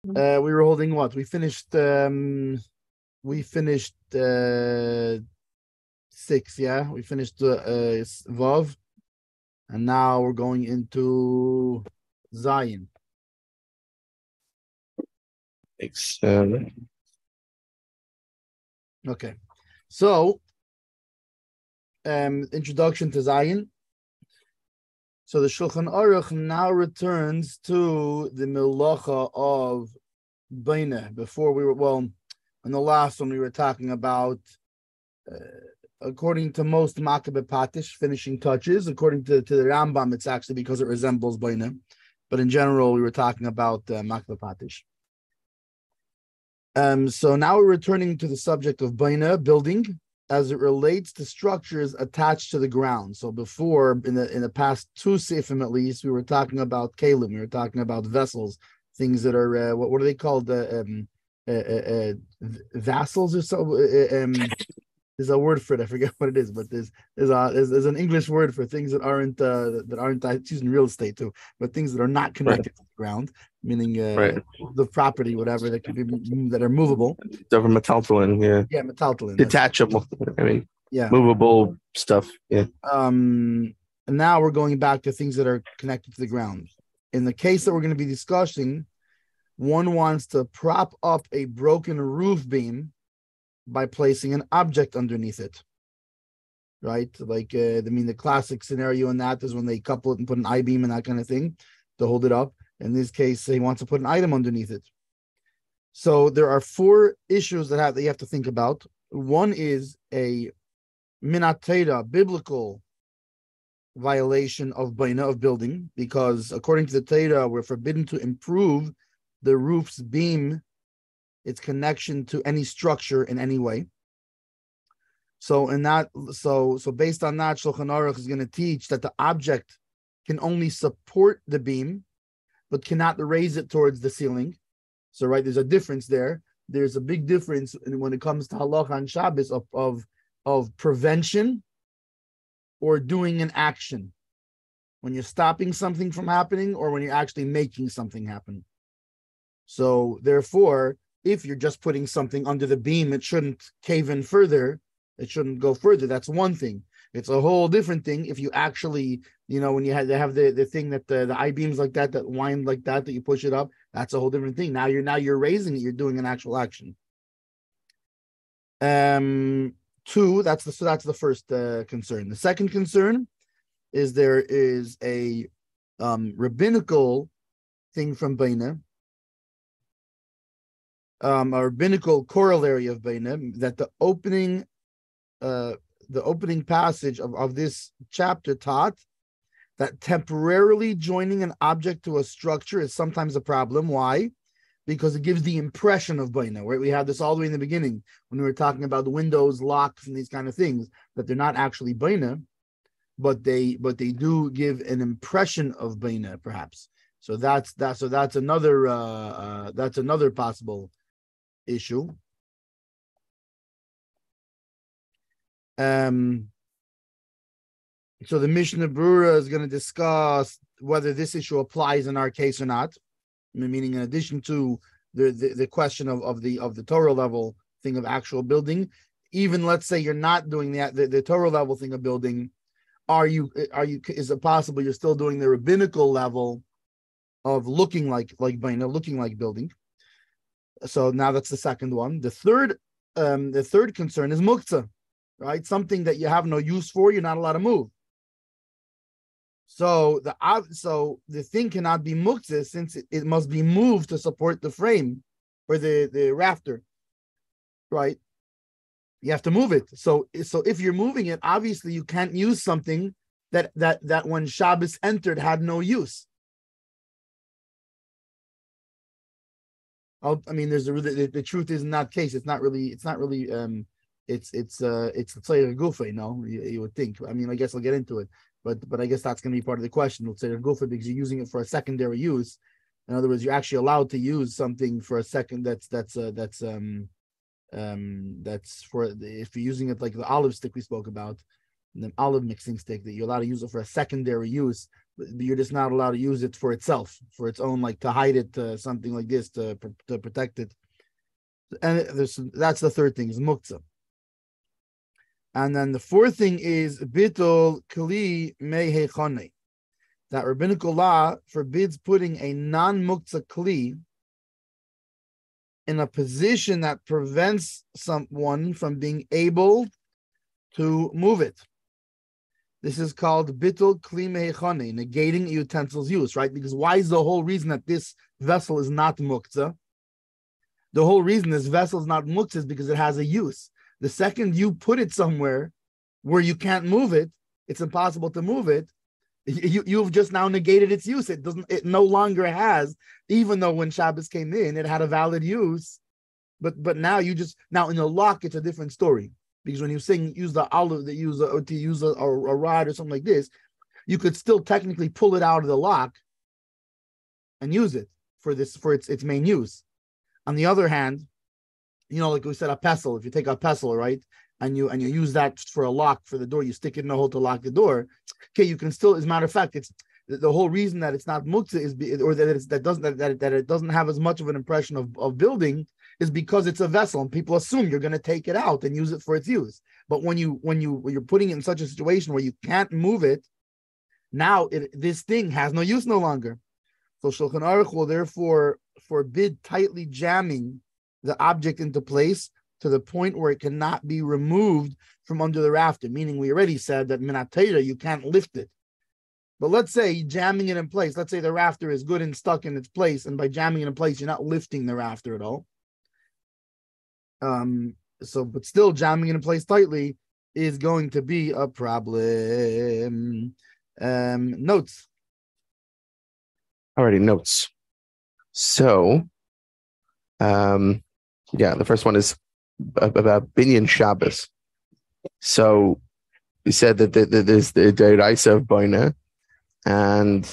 We were holding what? We finished 6, yeah. We finished Vav, and now we're going into Zion. Okay, so introduction to Zion. So the Shulchan Aruch now returns to the Melacha of Baina. Before we were, in the last one we were talking about, according to most Makkabeh Patish, finishing touches. According to the Rambam, it's actually because it resembles Baina. But in general, we were talking about Makkabeh Patish. So now we're returning to the subject of Baina, building, as it relates to structures attached to the ground. So before, in the past 2 sifim at least, we were talking about kalim, we were talking about vessels, things that are what are they called? Vassals or so. There's a word for it. I forget what it is, but there's an English word for things that aren't it's used in real estate too, but things that are not connected to the ground, meaning the property, whatever that could be that are movable. Metaltalin, yeah. Yeah, metaltalin. Detachable. Movable stuff. Yeah. And now we're going back to things that are connected to the ground. In the case that we're going to be discussing, one wants to prop up a broken roof beam by placing an object underneath it, right? Like, the classic scenario in that is when they couple it and put an I-beam and that kind of thing to hold it up. In this case, he wants to put an item underneath it. So there are 4 issues that you have to think about. One is a minatera, biblical violation of Baina, of building, because according to the Torah, we're forbidden to improve the roof's beam, its connection to any structure in any way. So based on that, Shulchan Aruch is going to teach that the object can only support the beam, but cannot raise it towards the ceiling. So, right, there's a difference there. There's a big difference when it comes to halacha and Shabbos of prevention or doing an action. When you're stopping something from happening or when you're actually making something happen. So, therefore, if you're just putting something under the beam, it shouldn't cave in further. It shouldn't go further. That's one thing. It's a whole different thing if you actually, when they have the thing that the I-beams like that wind like that you push it up. That's a whole different thing. Now you're raising it. You're doing an actual action. 2. That's the first concern. The second concern is there is a rabbinical thing from Baina. A rabbinical corollary of Baina, that the opening passage of this chapter taught that temporarily joining an object to a structure is sometimes a problem. Why? Because it gives the impression of Baina. Right? We had this all the way in the beginning when we were talking about the windows, locks, and these kind of things, that they're not actually Baina, but they do give an impression of Baina, perhaps. So that's another possible issue. So the Mishna Berura is going to discuss whether this issue applies in our case or not. Meaning, in addition to the question of the Torah level thing of actual building, even let's say you're not doing the Torah level thing of building, is it possible you're still doing the rabbinical level of looking like Baina, looking like building? So now that's the second one. The third concern is muktzah, right? Something that you have no use for, you're not allowed to move. So the thing cannot be muktzah since it must be moved to support the frame or the rafter, right? You have to move it. So if you're moving it, obviously you can't use something that when Shabbos entered had no use. There's the truth is in that case, it's not really it's the Tzayir Gufa, you would think. I guess I'll get into it, but I guess that's going to be part of the question. Let's say Gufa, because you're using it for a secondary use. In other words, you're actually allowed to use something for a second. That's for if you're using it like the olive stick we spoke about, the olive mixing stick, that you're allowed to use it for a secondary use. You're just not allowed to use it for itself, for its own, like to hide it, something like this, to protect it. And that's the third thing, is muktzah. And then the fourth thing is bittul kli mehechane. That rabbinical law forbids putting a non-muktzah kli in a position that prevents someone from being able to move it. This is called bittul kli mehechane, negating a utensil's use, right? Because why is the whole reason that this vessel is not muktzah? The whole reason this vessel is not muktzah is because it has a use. The second you put it somewhere where you can't move it, it's impossible to move it. You've just now negated its use. It no longer has, even though when Shabbos came in, it had a valid use. But now now in the lock, it's a different story. Because when you use the olive, to use a rod or something like this, you could still technically pull it out of the lock and use it for its main use. On the other hand, like we said, a pestle. If you take a pestle, right, and you use that for a lock for the door, you stick it in a hole to lock the door. Okay, you can still, as a matter of fact, it's the whole reason that it's not muktzah that it doesn't have as much of an impression of building is because it's a vessel, and people assume you're going to take it out and use it for its use. But when you're putting it in such a situation where you can't move it, now this thing has no use no longer. So Shulchan Aruch will therefore forbid tightly jamming the object into place to the point where it cannot be removed from under the rafter, meaning we already said that minat Torah, you can't lift it. But let's say jamming it in place, let's say the rafter is good and stuck in its place, and by jamming it in place, you're not lifting the rafter at all. But still jamming it in place tightly is going to be a problem. Notes. Alrighty, notes. So, the first one is about Binyan Shabbos. So we said that there's the Deraisa of Boina, and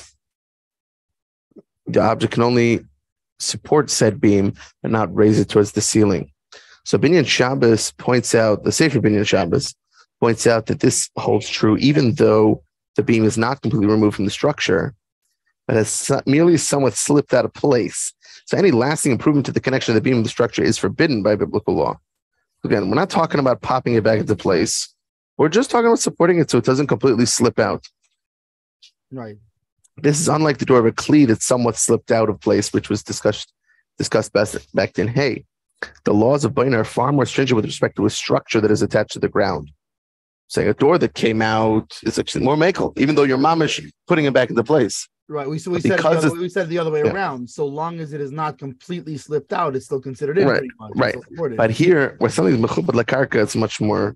the object can only support said beam but not raise it towards the ceiling. So Binyan Shabbos points out, the Sefer Binyan Shabbos points out that this holds true even though the beam is not completely removed from the structure, but has merely somewhat slipped out of place. So any lasting improvement to the connection of the beam of the structure is forbidden by biblical law. Again, we're not talking about popping it back into place. We're just talking about supporting it so it doesn't completely slip out. Right. This is unlike the door of a kli that somewhat slipped out of place, which was discussed back in Hay. The laws of Bain are far more stringent with respect to a structure that is attached to the ground. Say a door that came out is actually more makel, even though your mom is putting it back into place. Right. We said the other way around. So long as it is not completely slipped out, it's still considered in. Right. But here, where something is mechubad lakarka, it's much more.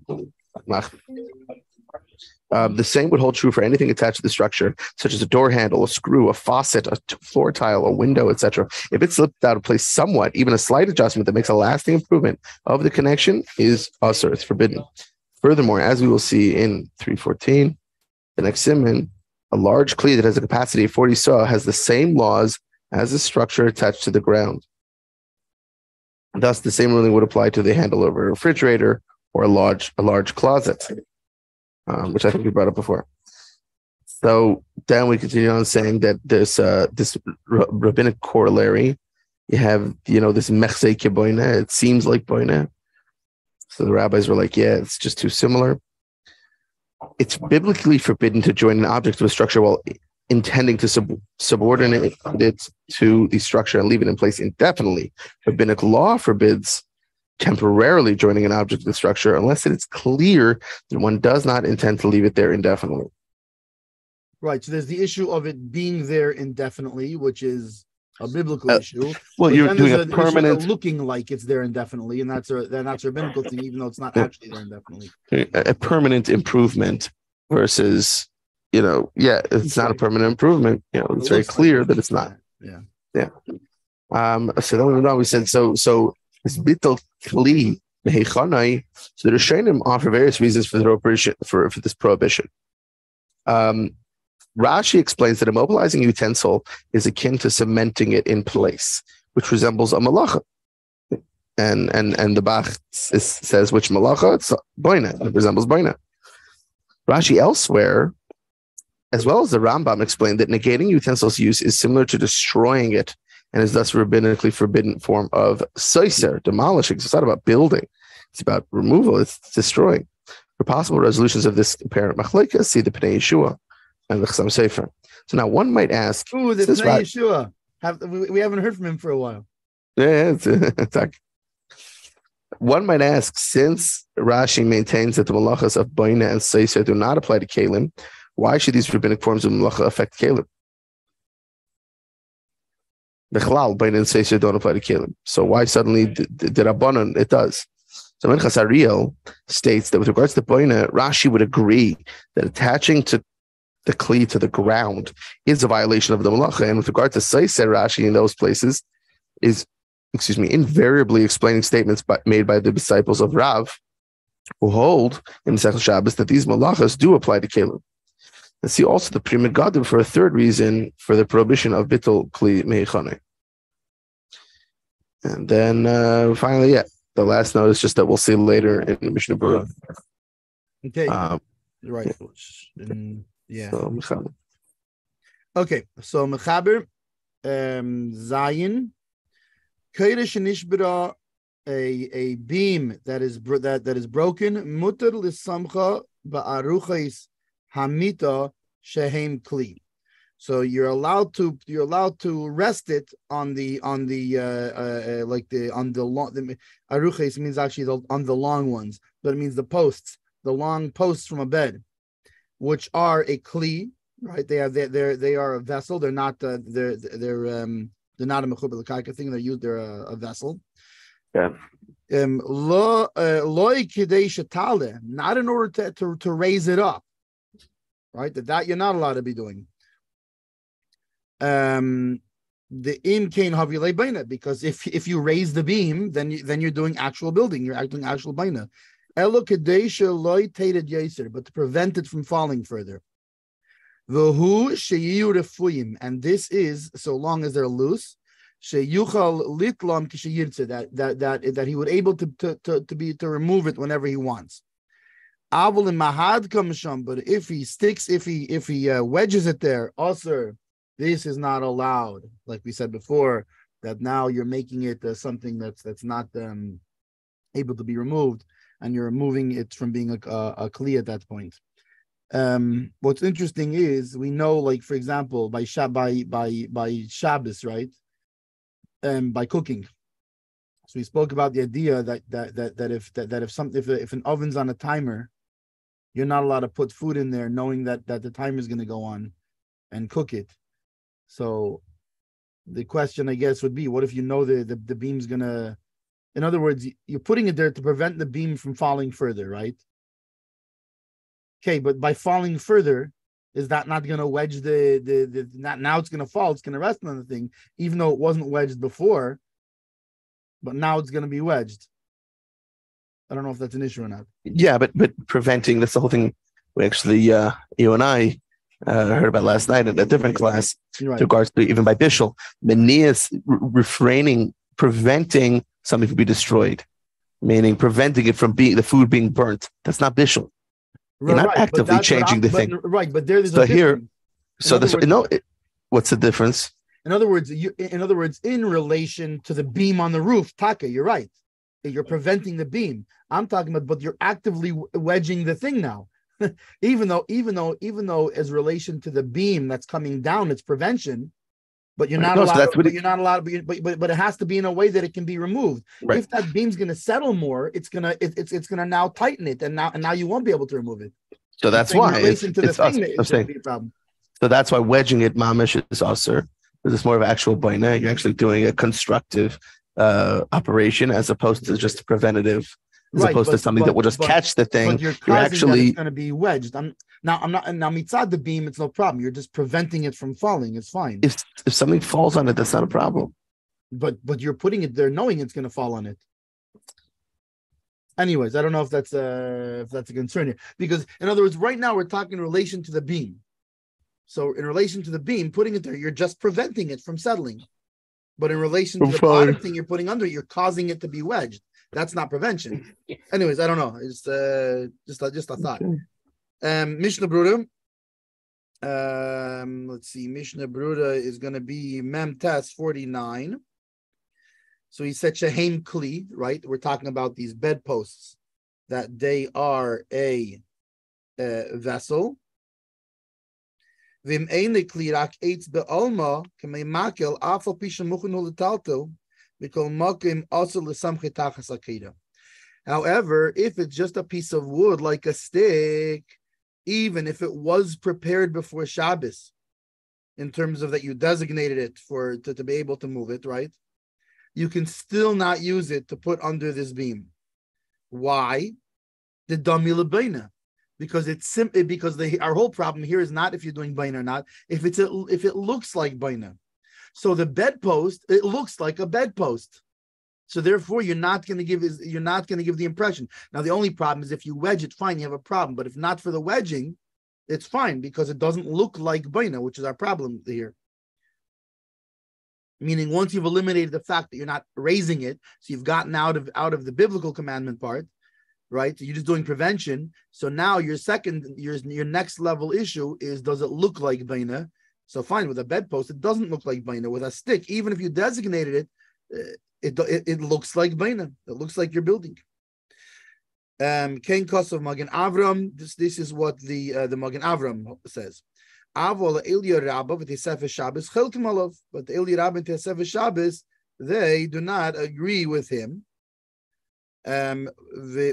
The same would hold true for anything attached to the structure, such as a door handle, a screw, a faucet, a floor tile, a window, etc. If it slipped out of place somewhat, even a slight adjustment that makes a lasting improvement of the connection is usur. It's forbidden. Furthermore, as we will see in 3:14, the next Siman, a large kli that has a capacity of 40 saw has the same laws as a structure attached to the ground. Thus, the same ruling would apply to the handle of a refrigerator or a large closet, which I think we brought up before. So then we continue on saying that there's this rabbinic corollary. You have, this mechzei keboina. It seems like boina. So the rabbis were like, yeah, it's just too similar. It's biblically forbidden to join an object to a structure while intending to subordinate it to the structure and leave it in place indefinitely. Rabbinic law forbids temporarily joining an object to the structure unless it is clear that one does not intend to leave it there indefinitely. Right. So there's the issue of it being there indefinitely, which is a biblical issue. Well, you're doing a permanent, looking like it's there indefinitely, and that's a rabbinical thing, even though it's not actually there indefinitely. A permanent improvement versus, it's not a permanent improvement. It's very clear that it's not. Yeah. So then we said so this bittul kli mehechanai. So the Rishonim offer various reasons for the prohibition for this prohibition. Rashi explains that immobilizing utensil is akin to cementing it in place, which resembles a malacha. And the Bach says which malacha? It's boina. It resembles boina. Rashi elsewhere as well as the Rambam explained that negating utensils use is similar to destroying it and is thus rabbinically forbidden form of soiser, demolishing. So it's not about building. It's about removal. It's destroying. For possible resolutions of this apparent machlokes, see the Pnei Yeshua and the Chassam Sefer. So now one might ask, "Ooh, the Pnei Yeshua. We haven't heard from him for a while." Yeah, it's like, one might ask, since Rashi maintains that the malachas of Baina and Seisa do not apply to Kalim, why should these rabbinic forms of malacha affect Kalim? Bechlal, Baina and Seisa don't apply to Kalim. So why suddenly the Rabbanon, it does? So Minchas Ariel states that with regards to Baina, Rashi would agree that attaching to the Kli to the ground is a violation of the malacha. And with regard to Seisa, Rashi in those places is invariably explaining statements made by the disciples of Rav, who hold in Masechel Shabbos that these malachas do apply to Kalim. And see also the Pri Megadim for a third reason for the prohibition of Bittul Kli Meichane. And then finally, the last note is just that we'll see later in the Mishna Berura. Okay, right. Yeah. Okay, so Mechaber Zayin. A beam that is broken, mutar lisamcha ba'aruchais hamita shehem kli. So you're allowed to rest it on the aruchais means actually on the long ones, but it means the long posts from a bed, which are a kli, right? They are a vessel. They're not they're not a mechubah l'karka thing. They're a vessel. Yeah. Not in order to raise it up, right? That you're not allowed to be doing. The im kain havilei baina, because if you raise the beam, then you're doing actual building. You're doing actual baina. Elo kedesha loy tated yaser, but to prevent it from falling further. V'hu sheyiyu refuyim, and this is so long as they're loose. Sheyuchal litlam kishayirtze, that he would able to remove it whenever he wants. Avol in mahad kamisham, but if he wedges it there, also this is not allowed. Like we said before, that now you're making it something that's not able to be removed, and you're removing it from being a kli at that point. What's interesting is we know, like for example, by Shabbos, right? By cooking. So we spoke about the idea that if an oven's on a timer, you're not allowed to put food in there knowing that the timer is going to go on and cook it. So the question, I guess, would be, what if you know the beam's going to, in other words, you're putting it there to prevent the beam from falling further, right? Okay, but by falling further, is that not going to wedge now it's going to fall, it's going to rest on the thing, even though it wasn't wedged before, but now it's going to be wedged. I don't know if that's an issue or not. Yeah, but preventing, that's the whole thing we actually, you and I heard about last night in a different class, right, with regards to even by Bishul, Menias preventing something from being destroyed, meaning preventing it from the food being burnt. That's not Bishul. You're not actively changing the thing. Right, but there's so a here, what's the difference? In other words, in relation to the beam on the roof, Taka, you're right. You're preventing the beam. I'm talking about, but you're actively wedging the thing now. even though as relation to the beam that's coming down, it's prevention, but you're not allowed. But you're not allowed. But it has to be in a way that it can be removed. Right. If that beam's going to settle more, it's gonna now tighten it, and now you won't be able to remove it. So that's why in relation to the thing, it's going to be a problem. So that's why wedging it, mamish, is also. It's more of actual baina. You're actually doing a constructive operation as opposed to just preventative. As opposed to something that will just catch the thing. But you're actually it's going to be wedged. I'm not mitzad the beam, it's no problem. You're just preventing it from falling. It's fine. If something falls on it, that's not a problem. But you're putting it there knowing it's going to fall on it. Anyways, I don't know if that's a concern here, because in other words, right now we're talking in relation to the beam. So in relation to the beam, putting it there, you're just preventing it from settling. But in relation to the bottom thing you're putting under it, you're causing it to be wedged. That's not prevention. Anyways, I don't know. It's just a thought. Mishna Berura, Let's see. Mishna Berura is going to be Mem Tes 49. So he said Shehem Kli, right? We're talking about these bedposts, that they are a vessel. However, if it's just a piece of wood, like a stick, even if it was prepared before Shabbos, in terms of that you designated it to be able to move it, right? You can still not use it to put under this beam. Why? The dami lebeina. Because it's simply because our whole problem here is not if you're doing baina or not, if it looks like baina. So the bedpost, it looks like a bedpost. So therefore, you're not going to give the impression. Now the only problem is if you wedge it, fine, you have a problem. But if not for the wedging, it's fine because it doesn't look like baina, which is our problem here. Meaning, once you've eliminated the fact that you're not raising it, so you've gotten out of the biblical commandment part. Right, so you're just doing prevention. So now your next level issue is, does it look like baina? So fine, with a bedpost, it doesn't look like baina. With a stick, even if you designated it, it looks like baina. It looks like you're building. Kain Kosov Magen Avram. This is what the Magen Avram says. Avol Elia Rabba with Tesef Shabbos Chelkim Alav, but the Elia Rabba and Tesef Shabbos, they do not agree with him. And they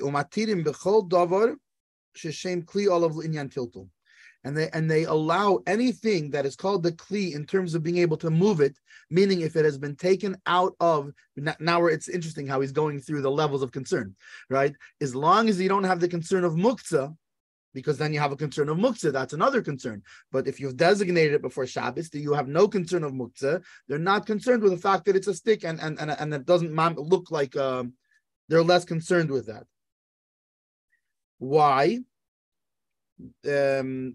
allow anything that is called the kli in terms of being able to move it, meaning if it has been taken out of, now it's interesting how he's going through the levels of concern, right? As long as you don't have the concern of muktzah, because then you have a concern of muktzah, that's another concern. But if you've designated it before Shabbos, you have no concern of muktzah. They're not concerned with the fact that it's a stick and it doesn't look like they're less concerned with that. Why? Because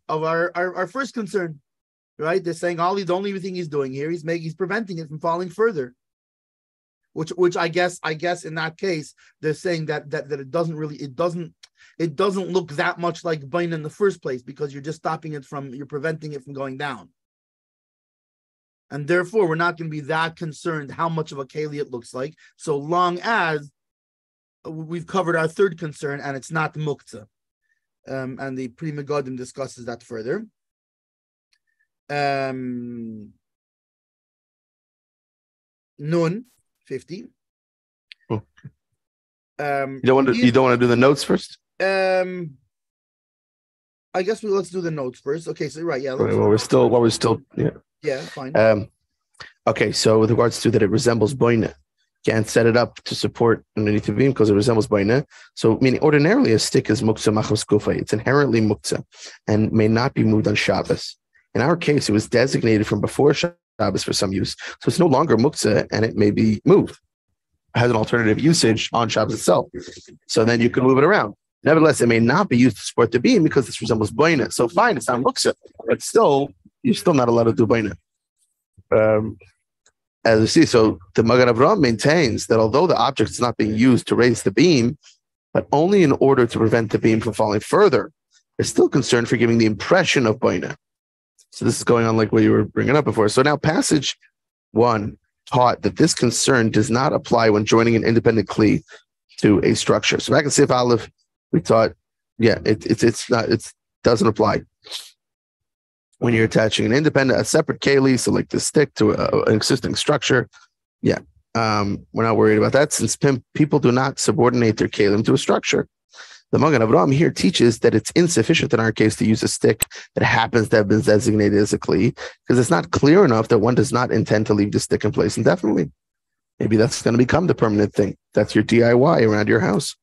of our first concern, right? They're saying the only thing he's doing here, he's preventing it from falling further. Which I guess in that case they're saying that it doesn't look that much like bain in the first place, because you're preventing it from going down. And therefore, we're not going to be that concerned how much of a keli it looks like, so long as we've covered our third concern and it's not muktzah. And the Pri Megadim discusses that further. Nun 50. You don't want to do the notes first? I guess let's do the notes first. Okay, so right, yeah. We're still yeah, fine. Okay, so with regards to that, it resembles boina. Can't set it up to support underneath the beam because it resembles boina. So, meaning ordinarily a stick is muktzah machos kufa. It's inherently muktzah and may not be moved on Shabbos. In our case, it was designated from before Shabbos for some use, so it's no longer muktzah and it may be moved. It has an alternative usage on Shabbos itself, so then you can move it around. Nevertheless, it may not be used to support the beam because this resembles boina. So fine, it's not muktzah, but still, you're still not allowed to do boina. As you see, so the Magen Avraham maintains that although the object is not being used to raise the beam, but only in order to prevent the beam from falling further, they're still concerned for giving the impression of boina. So this is going on like what you were bringing up before. So now passage 1 taught that this concern does not apply when joining an independent kli to a structure. So back in Sif Aleph, we taught, it doesn't apply when you're attaching a separate keli, so like the stick to an existing structure. We're not worried about that since people do not subordinate their kelim to a structure. The Magen Avraham here teaches that it's insufficient in our case to use a stick that happens to have been designated as a kli, because it's not clear enough that one does not intend to leave the stick in place indefinitely. Maybe that's going to become the permanent thing. That's your DIY around your house.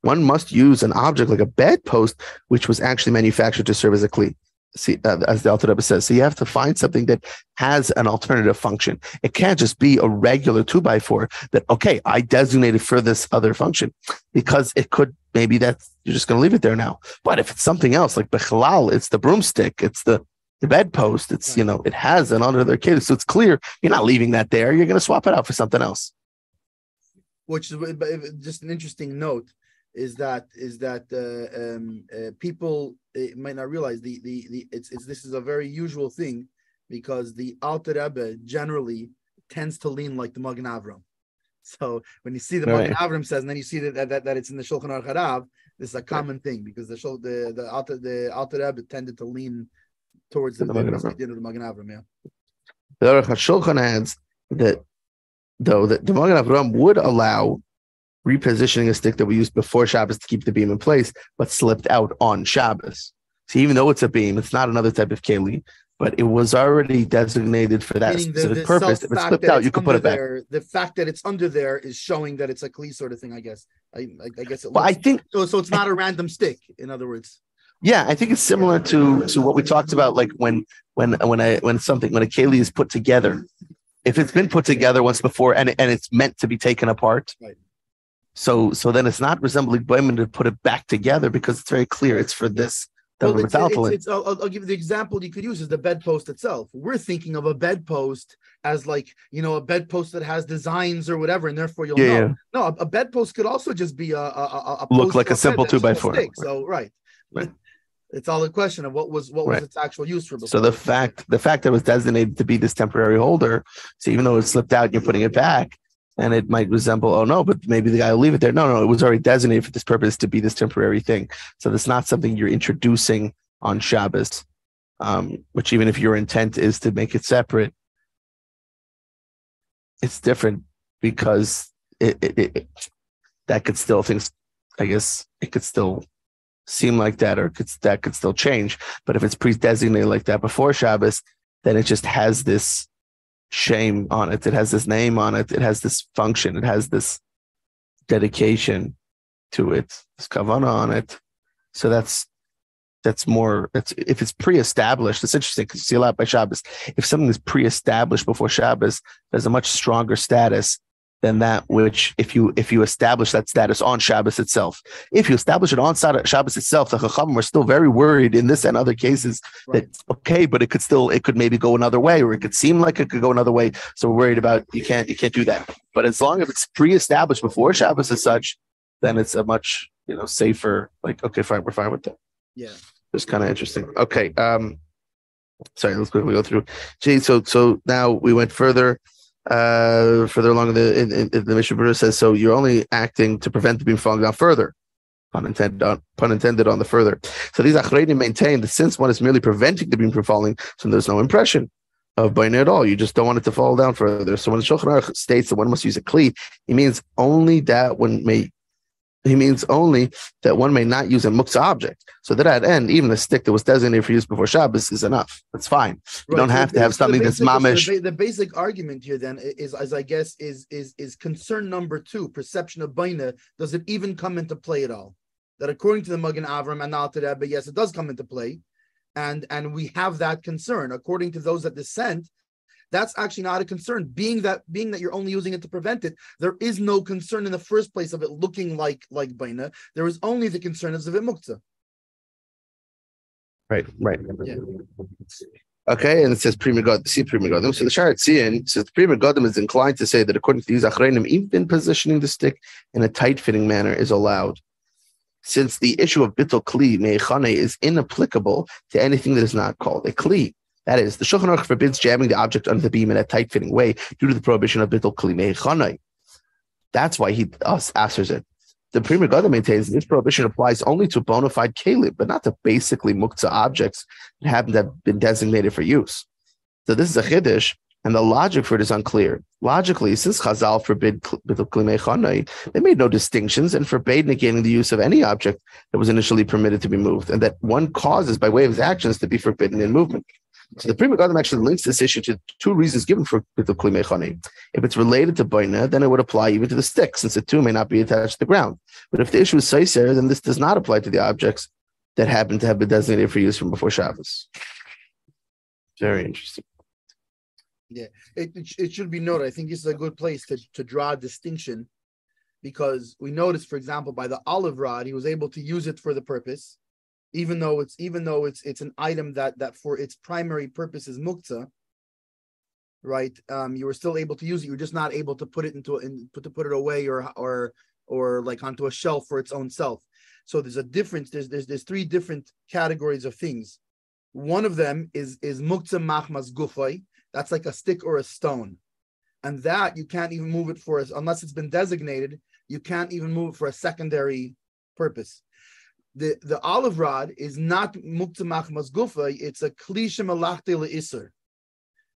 One must use an object like a bedpost, which was actually manufactured to serve as a kli. See, as the Alter Rebbe says, so you have to find something that has an alternative function. It can't just be a regular 2x4 that, okay, I designated for this other function, because it could, maybe that's, you're just going to leave it there now. But if it's something else, like Bechalal, it's the broomstick, it's the bedpost, it's, it has an other case, so it's clear you're not leaving that there. You're going to swap it out for something else. Which is just an interesting note. people might not realize this is a very usual thing, because the Alter Rebbe generally tends to lean like the Magen Avram. So when you see the Magen Avram says, and then you see that it's in the Shulchan Aruch Harav, this is a common thing, because the Alter Rebbe tended to lean towards the Magen Avram. Yeah. The Aruch HaShulchan adds that though that the Magen Avram would allow repositioning a stick that we used before Shabbos to keep the beam in place, but slipped out on Shabbos. So even though it's a beam, it's not another type of keli, but it was already designated for that specific purpose. If it's slipped out, you can put it back. The fact that it's under there is showing that it's a kli sort of thing, I guess. I guess it looks, well, I think so it's not a random stick, in other words. Yeah, I think it's similar to what we talked about, like when a keli is put together. If it's been put together once before and it's meant to be taken apart, right. So then it's not resembling Boiman to put it back together, because it's very clear it's for this. I'll give you the example you could use is the bedpost itself. We're thinking of a bedpost as like, a bedpost that has designs or whatever, and therefore you'll know. Yeah. No, a bedpost could also just be a look like a simple 2x4. Stick. So right. It's all a question of what was its actual use for before. So the fact that it was designated to be this temporary holder, so even though it slipped out and you're putting it back, and it might resemble, oh no, but maybe the guy will leave it there. No, it was already designated for this purpose to be this temporary thing. So it's not something you're introducing on Shabbos, which even if your intent is to make it separate, it's different, because that could still things, I guess it could still seem like that, or that could still change. But if it's pre-designated like that before Shabbos, then it just has this shame on it. It has this name on it. It has this function. It has this dedication to it, this kavanah on it. So that's more. If it's pre-established. It's interesting because you see a lot by Shabbos. If something is pre-established before Shabbos, there's a much stronger status than that which if you establish that status on Shabbos itself. If you establish it on Shabbos itself, the Chachamim were still very worried in this and other cases that, okay, but it could maybe go another way, or it could seem like it could go another way. So we're worried about you can't do that. But as long as it's pre-established before Shabbos as such, then it's a much safer, like, okay, fine, we're fine with that. Yeah. It's kind of interesting. Okay. Sorry, let's quickly go through. Gee, so now we went further along in the Mishna Berura says, so you're only acting to prevent the beam falling down further. Pun intended on the further. So these achreidim maintain that since one is merely preventing the beam from falling, so there's no impression of baina at all. You just don't want it to fall down further. So when the Shulchan Aruch states that one must use a kli, he means only that one may not use a muktzah object. So to that end, even a stick that was designated for use before Shabbos is enough. That's fine. You don't have to have something that's mamish. The basic argument here then is I guess, is concern number 2, perception of baina. Does it even come into play at all? That according to the Magen Avram and the Alter Rebbe, yes, it does come into play, and we have that concern. According to those that dissent, that's actually not a concern. Being that you're only using it to prevent it, there is no concern in the first place of it looking like baina. There is only the concern of it muktzah. Right. Yeah. Okay, and it says Pri Megadim. So the Sha'ar Tzion says the Pri Megadim is inclined to say that according to these achreinim, even positioning the stick in a tight-fitting manner is allowed, since the issue of bittul kli me'echane is inapplicable to anything that is not called a kli. That is, the Shulchan Aruch forbids jamming the object under the beam in a tight-fitting way due to the prohibition of bittul kli me'echane. That's why he answers it. The Pri Megadim maintains that this prohibition applies only to bona fide kelim, but not to basically muktzah objects that happen to have been designated for use. So this is a chiddush, and the logic for it is unclear. Logically, since Chazal forbid bittul kli me'echane, they made no distinctions and forbade negating the use of any object that was initially permitted to be moved, and that one causes by way of his actions to be forbidden in movement. So the Pri Megadim actually links this issue to 2 reasons given for bittul kli me'echane. If it's related to baina, then it would apply even to the stick, since the 2 may not be attached to the ground. But if the issue is seiser, then this does not apply to the objects that happen to have been designated for use from before Shabbos. Very interesting. Yeah, it should be noted. I think this is a good place to draw a distinction, because we notice, for example, by the olive rod, he was able to use it for the purpose. Even though it's an item that for its primary purpose is muktzah, right? You were still able to use it. You're just not able to put it put it away or or like onto a shelf for its own self. So there's a difference. There's three different categories of things. One of them is muktzah machmas gufay. That's like a stick or a stone, and that you can't even move it for unless it's been designated. You can't even move it for a secondary purpose. The olive rod is not muktzah machmas gufay. It's a kli shemalachti le'iser.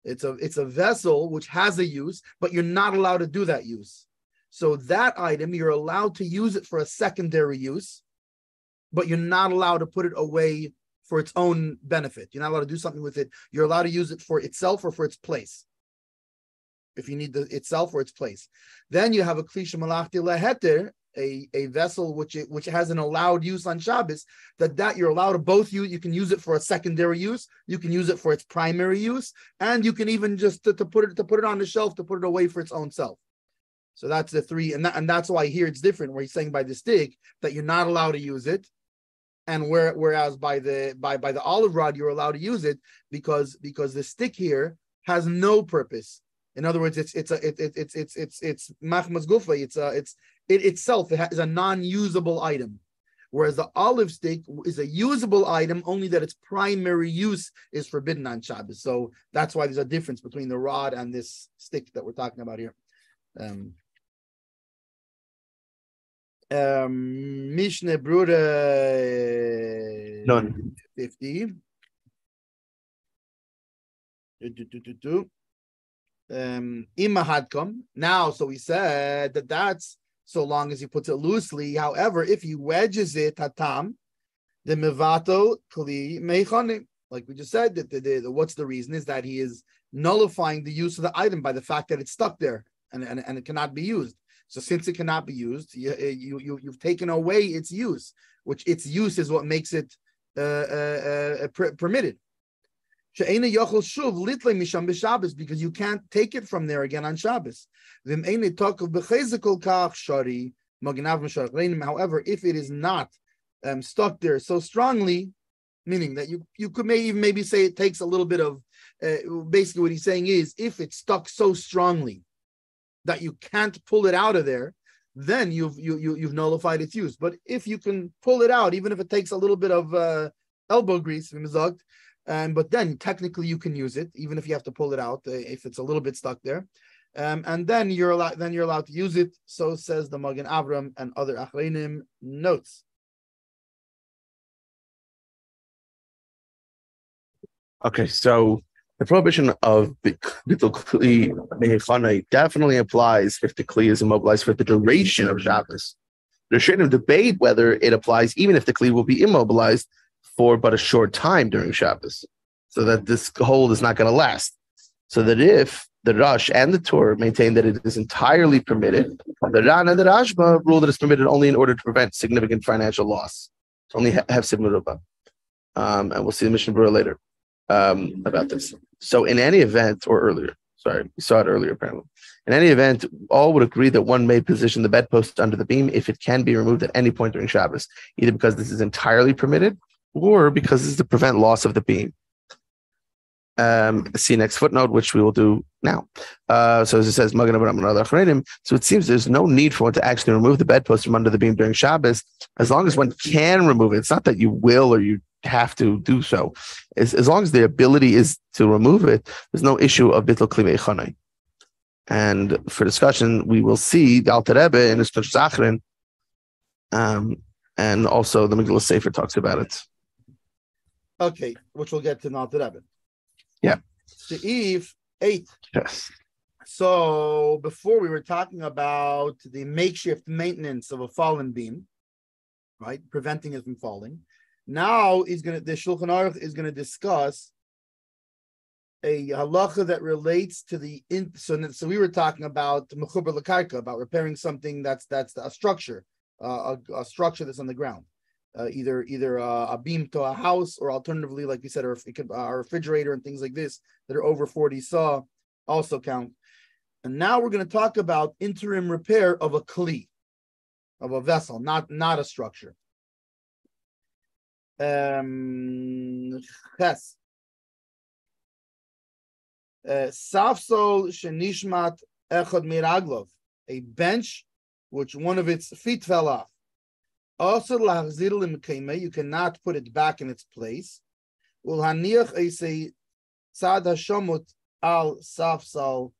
It's a vessel which has a use, but you're not allowed to do that use. So that item, you're allowed to use it for a secondary use, but you're not allowed to put it away for its own benefit. You're not allowed to do something with it. You're allowed to use it for itself or for its place. If you need itself or its place. Then you have a kli shemalachti leheter, a vessel which has an allowed use on Shabbos, that you're allowed to both use. You can use it for a secondary use, you can use it for its primary use, and you can even just to put it on the shelf, to put it away for its own self. So that's the three, and that's why here it's different, where he's saying by the stick that you're not allowed to use it, and whereas by the olive rod you're allowed to use it because the stick here has no purpose. In other words, it's machmas gufa. It itself is a non-usable item, whereas the olive stick is a usable item, only that its primary use is forbidden on Shabbos. So that's why there's a difference between the rod and this stick that we're talking about here. Mishna Berura None. 50. Now, so we said that's so long as he puts it loosely. However, if he wedges it, hatam, the mevato kli meichanim, like we just said, that what's the reason is that he is nullifying the use of the item by the fact that it's stuck there and it cannot be used. So since it cannot be used, you've taken away its use, which its use is what makes it permitted. Because you can't take it from there again on Shabbos. However, if it is not stuck there so strongly, meaning that you could maybe say it takes a little bit of, basically what he's saying is, if it's stuck so strongly that you can't pull it out of there, then you've nullified its use. But if you can pull it out, even if it takes a little bit of elbow grease, but then technically you can use it, even if you have to pull it out, if it's a little bit stuck there, and then you're allowed to use it. So says the Magen Avram and other Achreinim notes. Okay, so the prohibition of the kli meichana definitely applies if the kli is immobilized for the duration of Shabbos. There's shouldn't debate whether it applies even if the kli will be immobilized for but a short time during Shabbos, so that this hold is not going to last. So that if the Rosh and the Torah maintain that it is entirely permitted, the Ran and the Rashba rule that it's permitted only in order to prevent significant financial loss. It's only have Siman, and we'll see the Mishnah Berura later about this. So in any event, or earlier, sorry, we saw it earlier apparently. In any event, all would agree that one may position the bedpost under the beam if it can be removed at any point during Shabbos, either because this is entirely permitted or because this is to prevent loss of the beam. See next footnote, which we will do now. So as it says, so it seems there's no need for one to actually remove the bedpost from under the beam during Shabbos, as long as one can remove it. It's not that you will or you have to do so. As long as the ability is to remove it, there's no issue of bittul kli meichana. And for discussion, we will see the Alter Rebbe in his Shulchan, and also the Megillah Sefer talks about it. Okay, which we'll get to now. Yeah. Seif 8. Yes. So before we were talking about the makeshift maintenance of a fallen beam, right, preventing it from falling. Now the Shulchan Aruch is going to discuss a halacha that relates to so we were talking about mechuber l'karka, about repairing something that's a structure, a structure that's on the ground. Either a beam to a house, or alternatively, like we said, or a refrigerator and things like this that are over 40 saw also count. And now we're going to talk about interim repair of a kli, of a vessel, not a structure. Ches. Safsol shenishmat echad miraglov, a bench which one of its feet fell off. Also, you cannot put it back in its place. Al safsal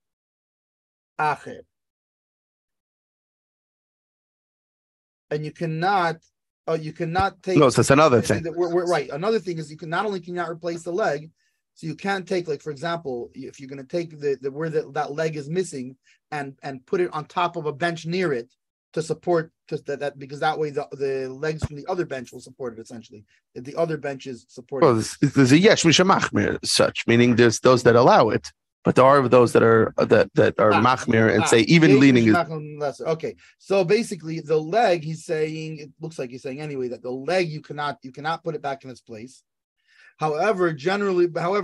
acher. And you cannot take. No, so that's another thing. We're right. Another thing is you can not only cannot replace the leg, so you can't take, like, for example, if you're going to take the where that leg is missing and put it on top of a bench near it to support that because that way the legs from the other bench will support it essentially. If the other benches support well, there's a yesh mishmachmir such, meaning there's those that allow it. But there are those that are machmir and say even leaning is okay. So basically, the leg, he's saying, it looks like he's saying anyway that the leg you cannot put it back in its place. However,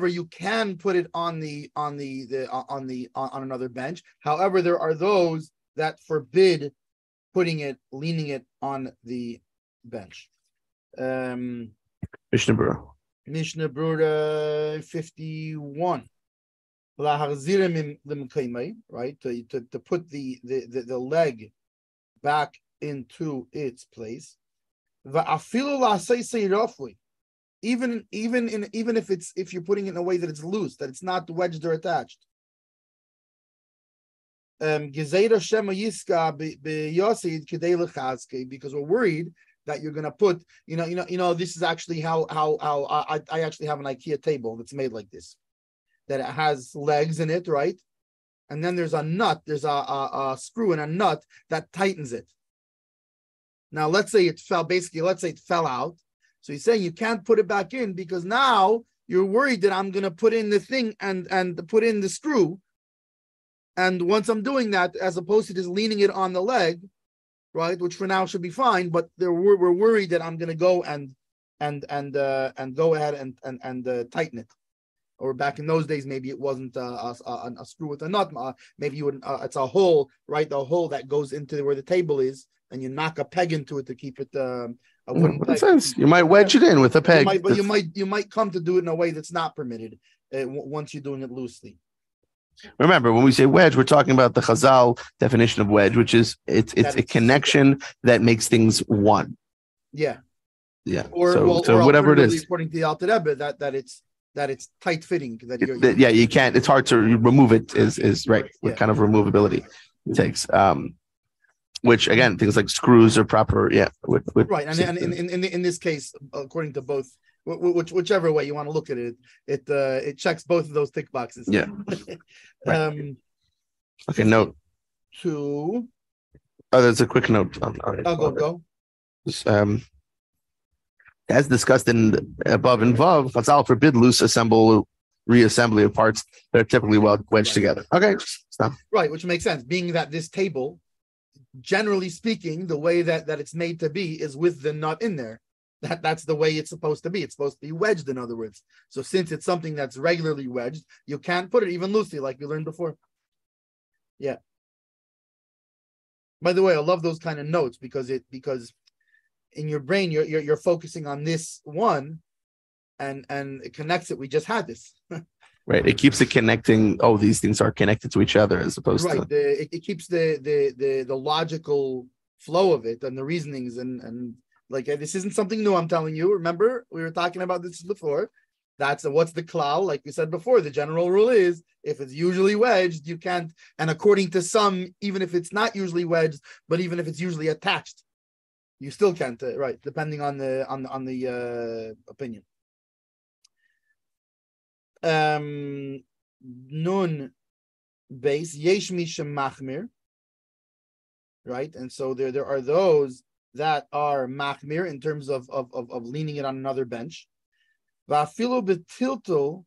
you can put it on another bench. However, there are those that forbid leaning it on the bench. Mishna Berura 51. Right, to put the leg back into its place. Even if you're putting it in a way that it's loose, that it's not wedged or attached. Because we're worried that you're gonna put, this is actually how I actually have an IKEA table that's made like this. That it has legs in it, right? And then there's a nut, there's a screw and a nut that tightens it. Now, let's say it fell out. So he's saying you can't put it back in because now you're worried that I'm going to put in the thing and put in the screw. And once I'm doing that, as opposed to just leaning it on the leg, right, which for now should be fine, but we're worried that I'm going to go and go ahead and tighten it. Or back in those days, maybe it wasn't a screw with a nut. Maybe you would. It's a hole, right? The hole that goes into where the table is, and you knock a peg into it to keep it a wooden peg. Sense. You might wedge it in with a peg. You might come to do it in a way that's not permitted once you're doing it loosely. Remember, when we say wedge, we're talking about the Chazal definition of wedge, which is it's a connection that makes things one. Yeah. Yeah. Or whatever it is, according to the Alter Rebbe, that it's tight fitting. You can't. It's hard to remove it. Is right. What kind of removability it takes? Which again, things like screws are proper. Yeah. Right. And in this case, according to both, whichever way you want to look at it, it checks both of those tick boxes. Yeah. Right. Okay. Note 2. Oh, there's a quick note. Go. As discussed in above and above, Chazal forbid loose reassembly of parts that are typically wedged together. Okay, stop. Right, which makes sense, being that this table, generally speaking, the way that it's made to be is with the nut in there. That's the way it's supposed to be. It's supposed to be wedged, in other words. So since it's something that's regularly wedged, you can't put it even loosely, like we learned before. Yeah. By the way, I love those kind of notes because in your brain you're focusing on this one, and it connects it. We just had this. Right. It keeps it connecting. Oh, these things are connected to each other as opposed to it keeps the logical flow of it and the reasonings and like this isn't something new. I'm telling you. Remember, we were talking about this before. That's what's the klal, like we said before. The general rule is if it's usually wedged, you can't. And according to some, even if it's not usually wedged, but even if it's usually attached, you still can't. Right, depending on the opinion. Nun base yesh mishem machmir. Right, and so there are those that are machmir in terms of leaning it on another bench. Va'afilu betiltul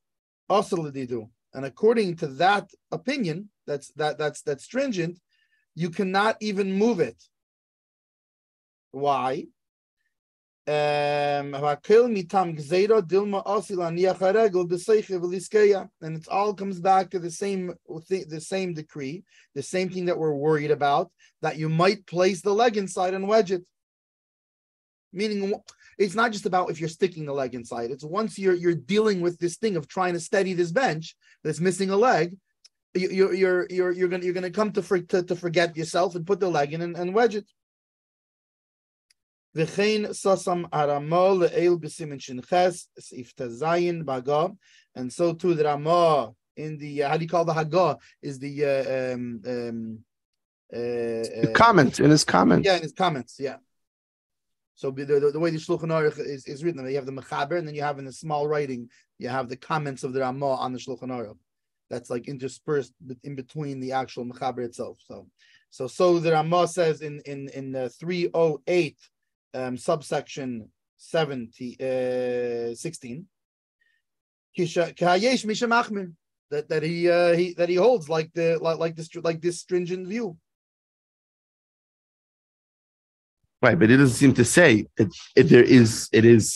also l'didu. And according to that opinion, that's stringent, you cannot even move it. Why? And it all comes back to the same decree, the same thing that we're worried about, that you might place the leg inside and wedge it. Meaning, it's not just about if you're sticking the leg inside. It's once you're dealing with this thing of trying to steady this bench that's missing a leg, you're gonna come to forget yourself and put the leg in and wedge it. V'chein sasam aramo le'el b'simin shinches sif tazayin baga, and so too the Ramah in the how do you call the Haggah is the comment in his comments. Yeah, in his comments. Yeah. So the way the Shulchan Aruch is written, you have the Mechaber, and then you have in the small writing, you have the comments of the Ramah on the Shulchan Aruch. That's like interspersed in between the actual Mechaber itself. So the Ramah says in 308 subsection 16 that he holds like this stringent view. Right, but it doesn't seem to say it is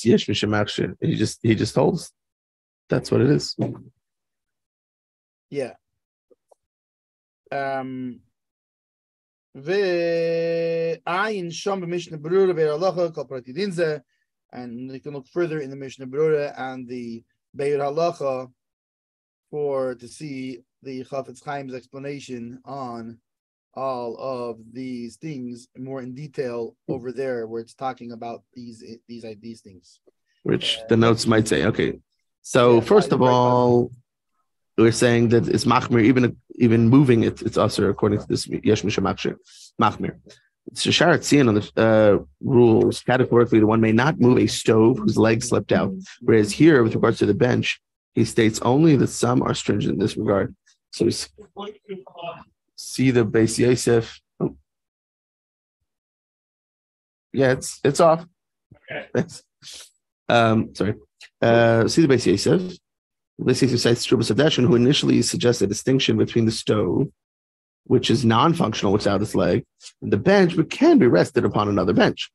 yesh mishamachshir. He just holds. That's what it is. Yeah. And you can look further in the Mishnah Berura and the Beir Halacha to see the Chafetz Chaim's explanation on all of these things more in detail over there, where it's talking about these things. Which the notes might say. Okay, so first of all, we're saying that it's machmir, even moving it, it's usher according to this yesh mishamachshir machmir. Shasharat Tzion on the rules categorically, the one may not move a stove whose legs slipped out. Whereas here, with regards to the bench, he states only that some are stringent in this regard. So see the Beis Yosef. Oh. Yeah, it's off. Thanks. Sorry. See the Beis Yosef. Beis Yosef cites Trubas Hadeshin, who initially suggests a distinction between the stove, which is non-functional without its leg, and the bench, which can be rested upon another bench.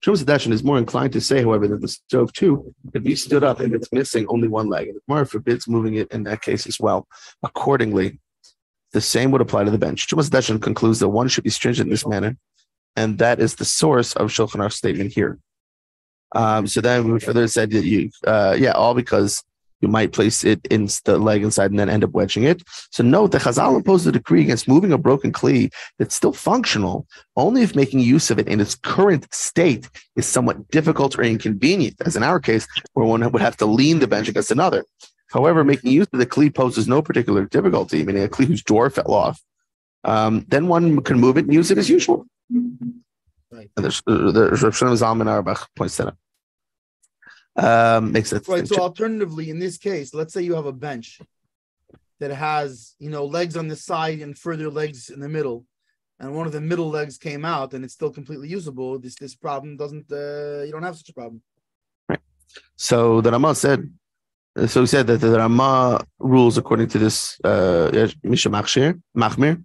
Trubas Hadeshin is more inclined to say, however, that the stove too could be stood up if it's missing only one leg, and the Gemara forbids moving it in that case as well. Accordingly, the same would apply to the bench. Trubas Hadeshin concludes that one should be stringent in this manner, and that is the source of Shulchan Aruch's statement here. So then we further said that all because you might place it in the leg inside and then end up wedging it. So note that Chazal imposed a decree against moving a broken kli that's still functional only if making use of it in its current state is somewhat difficult or inconvenient, as in our case, where one would have to lean the bench against another. However, making use of the kli poses no particular difficulty, meaning a kli whose door fell off. Then one can move it and use it as usual. Right. And the Shulchan Zalman Auerbach points that out. Makes sense. Right. So alternatively, in this case, let's say you have a bench that has, legs on the side and further legs in the middle, and one of the middle legs came out and it's still completely usable. This problem doesn't, you don't have such a problem. Right. So the Ramah said, so he said that the Ramah rules according to this Machmir.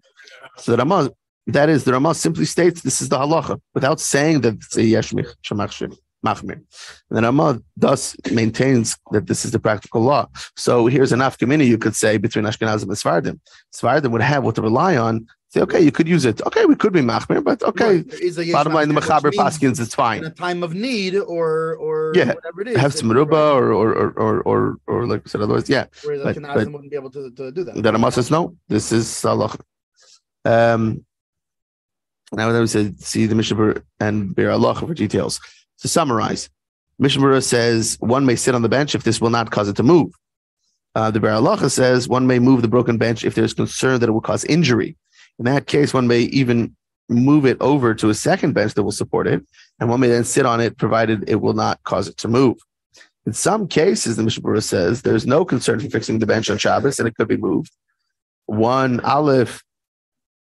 So the Ramah simply states this is the halacha without saying that it's a yesh machmir. And the Ramah thus maintains that this is the practical law. So here's an afkamina you could say between Ashkenazim and Sfardim. Sfardim would have what to rely on. Say, okay, you could use it. Okay, we could be machmir, but okay. Right. Bottom line, the mechaber paskins, it's fine. In a time of need or whatever it is. Have some ruba or like I said, otherwise, yeah. Whereas Ashkenazim wouldn't be able to do that. The Ramah says no. This is halacha. Now that we said, see the Mishnah and Beir Halacha for details. To summarize, Mishnah Berura says one may sit on the bench if this will not cause it to move. The Beir Halacha says one may move the broken bench if there's concern that it will cause injury. In that case, one may even move it over to a second bench that will support it, and one may then sit on it provided it will not cause it to move. In some cases, the Mishnah Berura says there's no concern for fixing the bench on Shabbos and it could be moved. One, Aleph,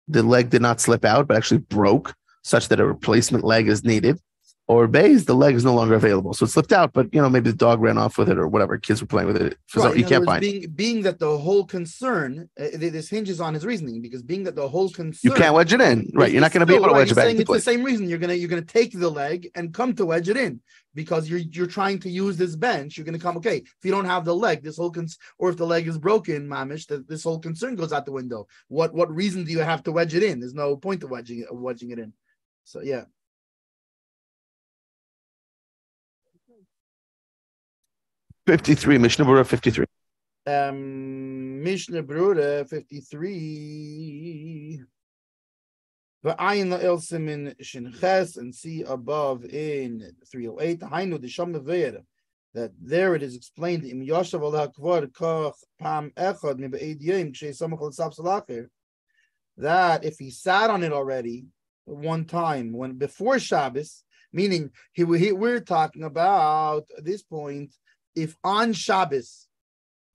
the leg did not slip out but actually broke such that a replacement leg is needed. Or Bays, the leg is no longer available. So it slipped out, but maybe the dog ran off with it or whatever. Kids were playing with it. Right. You can't find it. Being that the whole concern, this hinges on his reasoning, because being that the whole concern, you can't wedge it in. Right. You're not going to be able to wedge it back into place. It's the same reason you're gonna take the leg and come to wedge it in, because you're trying to use this bench. You're gonna come, okay, if you don't have the leg, this whole or if the leg is broken, mamish, this whole concern goes out the window. What reason do you have to wedge it in? There's no point of wedging it in. So yeah. 53, Mishnah Berura 53. Mishna Berura 53. V'ayin la'el simin shinches, and see above in 308. Hainu d'sham neveir, that there it is explained im yoshav al hakvar kach pam echad mibe'ed yom k'shei samach al tzaf salacher, that if he sat on it already one time when before Shabbos, meaning we're talking about at this point if on Shabbos.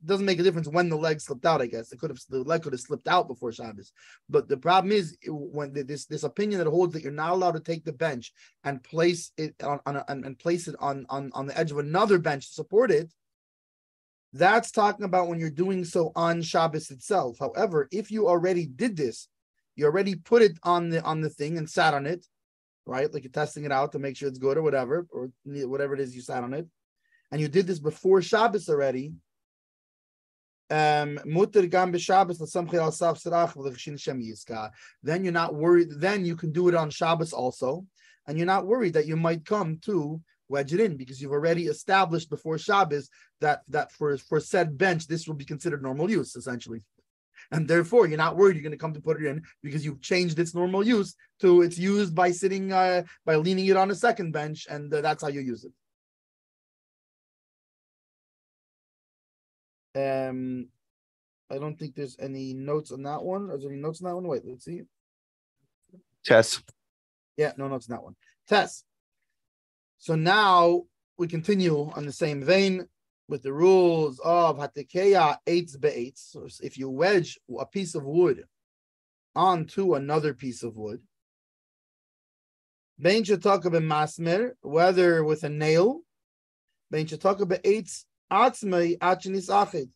Doesn't make a difference when the leg slipped out. I guess the leg could have slipped out before Shabbos, but the problem is when this opinion that holds that you're not allowed to take the bench and place it on the edge of another bench to support it. That's talking about when you're doing so on Shabbos itself. However, if you already did this, you already put it on the thing and sat on it, right? Like you're testing it out to make sure it's good or whatever it is you sat on it, and you did this before Shabbos already. Then you're not worried. Then you can do it on Shabbos also, and you're not worried that you might come to wedge it in because you've already established before Shabbos that for said bench this will be considered normal use essentially, and therefore you're not worried you're going to come to put it in because you've changed its normal use to it's used by sitting by leaning it on a second bench, and that's how you use it. I don't think there's any notes on that one. Are there any notes on that one? Wait, let's see. Tess. Yeah, no notes on that one. Tess. So now we continue on the same vein with the rules of Hatekeya eitz be'eitz. So if you wedge a piece of wood onto another piece of wood, Bein shetaka b'masmer, whether with a nail, Bein shetaka be'eitz atzmei achinis achid,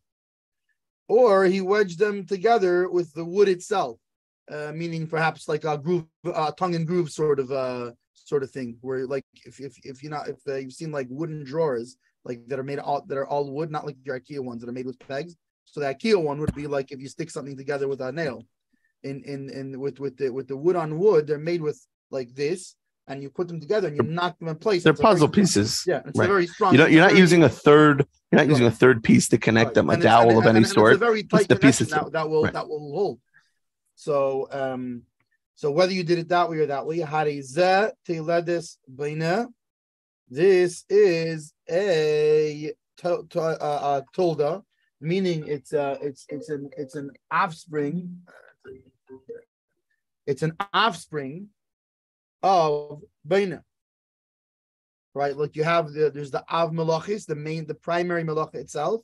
or he wedged them together with the wood itself, meaning perhaps like a groove, tongue and groove sort of thing, where like if you've seen like wooden drawers like that are all wood, not like your IKEA ones that are made with pegs. So the IKEA one would be like if you stick something together with a nail, with the wood on wood, they're made with like this. And you put them together and you knock them in place. They're puzzle pieces. Yeah, it's right. a very strong. You're not using a third. You're not using a third piece to connect them. A dowel of any sort. It's a very tight connection that will hold. So so whether you did it that way or that way, this is a tolda, meaning it's an offspring. It's an offspring of Beina, right? Like you have there's the Av Melachis, the primary Melacha itself,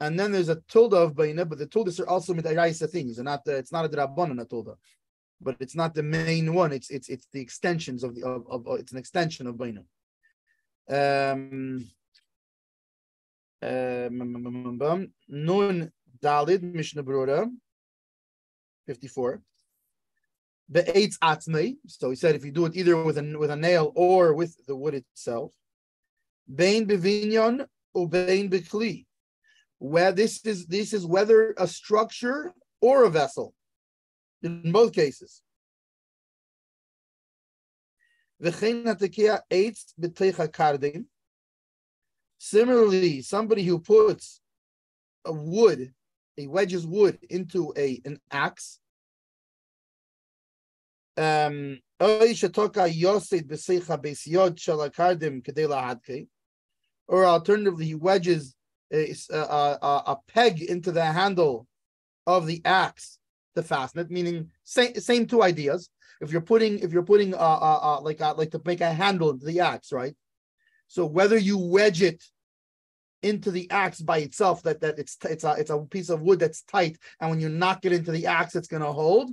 and then there's a tilde of Beina, but the tildes are also mitayraisa things, and it's not a Drabanan tilde, but it's not the main one. It's the extensions of it's an extension of Beina. Nun Dalid Mishna Berura 54. Be'etz atzmei. So he said if you do it either with a nail or with the wood itself. Bein bevinyon or bein bekli. Where this is whether a structure or a vessel. In both cases. Similarly, somebody who puts wedges wood into an axe. Or alternatively, he wedges a peg into the handle of the axe to fasten it. Meaning, same two ideas. If you're putting like to make a handle into the axe, right? So whether you wedge it into the axe by itself, that it's a piece of wood that's tight, and when you knock it into the axe, it's going to hold.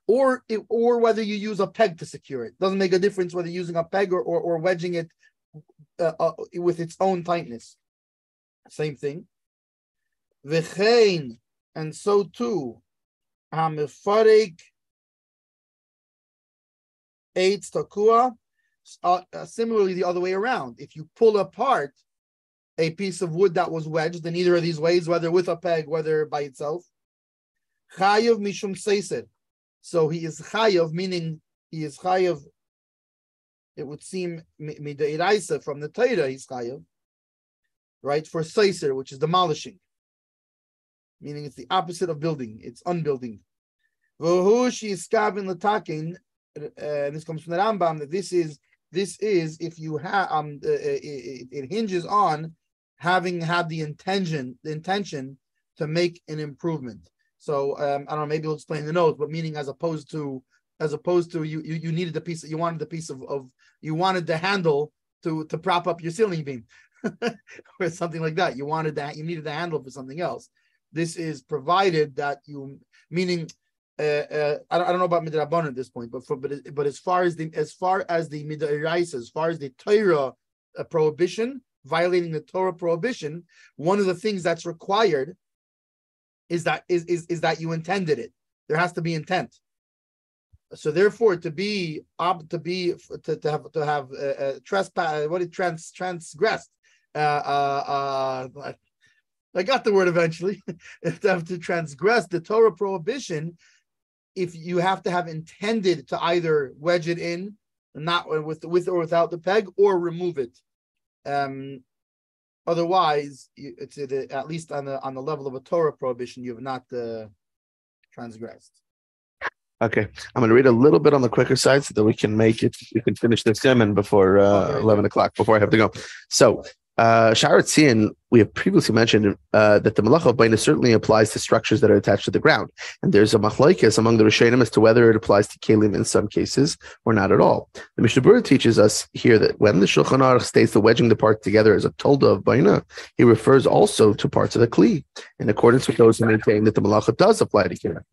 Or whether you use a peg to secure it. Doesn't make a difference whether you're using a peg or wedging it with its own tightness. Same thing. V'chein, and so too, hamifarik eitz takua. Similarly, the other way around. If you pull apart a piece of wood that was wedged in either of these ways, whether with a peg, whether by itself, chayav mishum seiser. So he is chayav, meaning he is chayav. It would seem midairaisa from the Torah he's chayav, right? For seiser, which is demolishing. meaning it's the opposite of building. It's unbuilding. And this comes from the Rambam, that this is if you have it hinges on having had the intention to make an improvement. So I don't know, maybe we'll explain the notes, but meaning as opposed to you needed you wanted the handle to prop up your ceiling beam or something like that. You needed the handle for something else. This is provided that meaning I don't know about midrabanan at this point, but as far as the midoraisa, as far as the Torah prohibition, violating the Torah prohibition, one of the things that's required is that you intended it. There has to be intent. So therefore, to have trespass, transgressed. I got the word eventually. To transgress the Torah prohibition, if you have to have intended to either wedge it in, not with or without the peg, or remove it. Otherwise, it's at least on the level of a Torah prohibition, you have not transgressed. Okay, I'm going to read a little bit on the quicker side so that we can finish the Siman before 11 o'clock, before I have to go. So, Sharat Tzion, we have previously mentioned that the Malacha of Baina certainly applies to structures that are attached to the ground. And there's a machlokes among the Rishonim as to whether it applies to Kelim in some cases or not at all. The Mishnah Berura teaches us here that when the Shulchan Aruch states the wedging the part together as a tolda of Baina, he refers also to parts of the Kli, in accordance with those who maintain that the Malacha does apply to Kelim.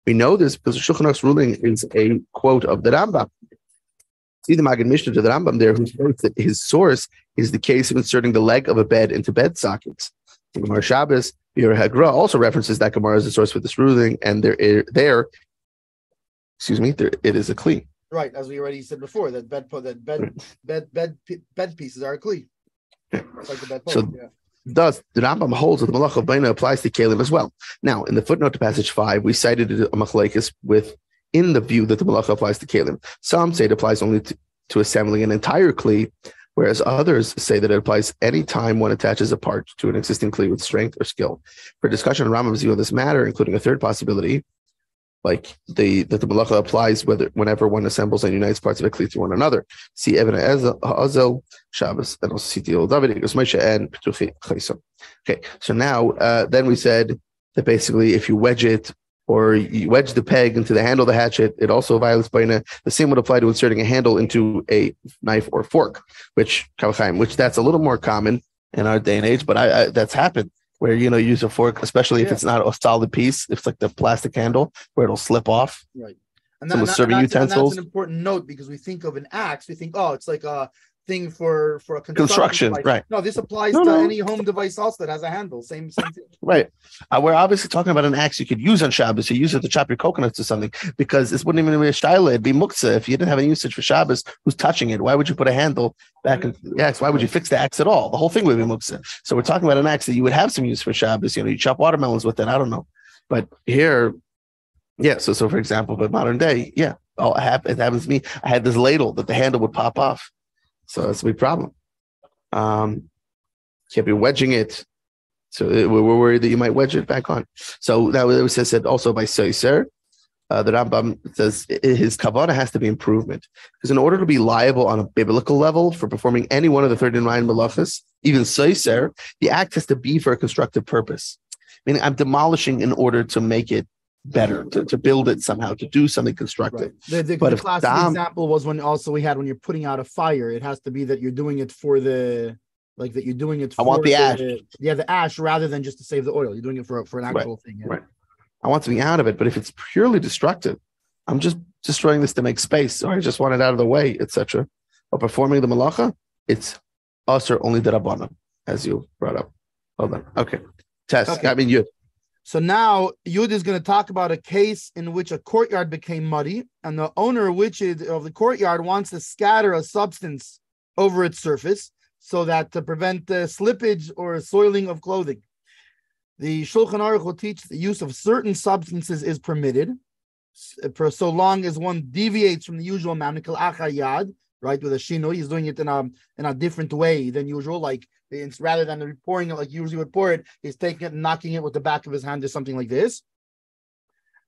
We know this because the Shulchan Aruch's ruling is a quote of the Rambam. See the Maggid Mishna to the Rambam there, who states that his source is the case of inserting the leg of a bed into bed sockets. The Gemara Shabbos, Berura also references that Gemara as the source for this ruling, and there it is a kli. Right, as we already said before, that bed pieces are a kli. Like the bed post, so, yeah. Thus, the Rambam holds that the Malacha of Baina applies to Kelim as well. Now, in the footnote to passage 5, we cited a machlokes in the view that the Malacha applies to Kelim. Some say it applies only to assembling an entire Kli, whereas others say that it applies any time one attaches a part to an existing Kli with strength or skill. For discussion on Rambam's view of this matter, including a third possibility, like that the Malacha applies whenever one assembles and unites parts of a Kli to one another. See Even Ha'azel, Shabbos, and also see Til David, Moshe, and Petuchi Chaysom. Okay, so now then we said that basically if you wedge it, or you wedge the peg into the handle of the hatchet, it also violates Baina. The same would apply to inserting a handle into a knife or fork, which that's a little more common in our day and age, but that's happened where, you use a fork, especially if it's not a solid piece, if it's like the plastic handle where it'll slip off. Right. And serving utensils. And that's an important note, because we think of an axe, we think, it's like a thing for a construction device. Right? No, this applies to any home device also that has a handle. Same thing. Right. We're obviously talking about an axe you could use on Shabbos. You use it to chop your coconuts or something, because this wouldn't even be a shayla. It'd be muktzah if you didn't have any usage for Shabbos. Who's touching it? Why would you put a handle back in the axe? Why would you fix the axe at all? The whole thing would be muktzah. So we're talking about an axe that you would have some use for Shabbos. You chop watermelons with it. I don't know, but here, yeah. So for example, but modern day, yeah. It happens to me. I had this ladle that the handle would pop off. So that's a big problem. Can't be wedging it. So we're worried that you might wedge it back on. So that was said also by Soiser. The Rambam says his kavanah has to be improvement. Because in order to be liable on a biblical level for performing any one of the 39 malachas, even Soiser, the act has to be for a constructive purpose. Meaning I'm demolishing in order to make it better, to build it somehow, to do something constructive. Right. The classic example was when you're putting out a fire, it has to be that you're doing it for the, like that you're doing it for I want the ash. The ash, rather than just to save the oil. You're doing it for an actual thing. Yeah. Right. I want something out of it, but if it's purely destructive, I'm just destroying this to make space, or I just want it out of the way, etc. But performing the malacha, it's us or only the rabbanim, as you brought up. Hold on. Okay. Test. Okay. I mean, you. So now Yud is going to talk about a case in which a courtyard became muddy, and the owner of the courtyard wants to scatter a substance over its surface so that to prevent slippage or soiling of clothing. The Shulchan Aruch will teach the use of certain substances is permitted, for so long as one deviates from the usual mamnikal achayad, right? With a shino, he's doing it in a different way than usual. Like it's rather than pouring it like you usually would pour it, he's taking it and knocking it with the back of his hand or something like this.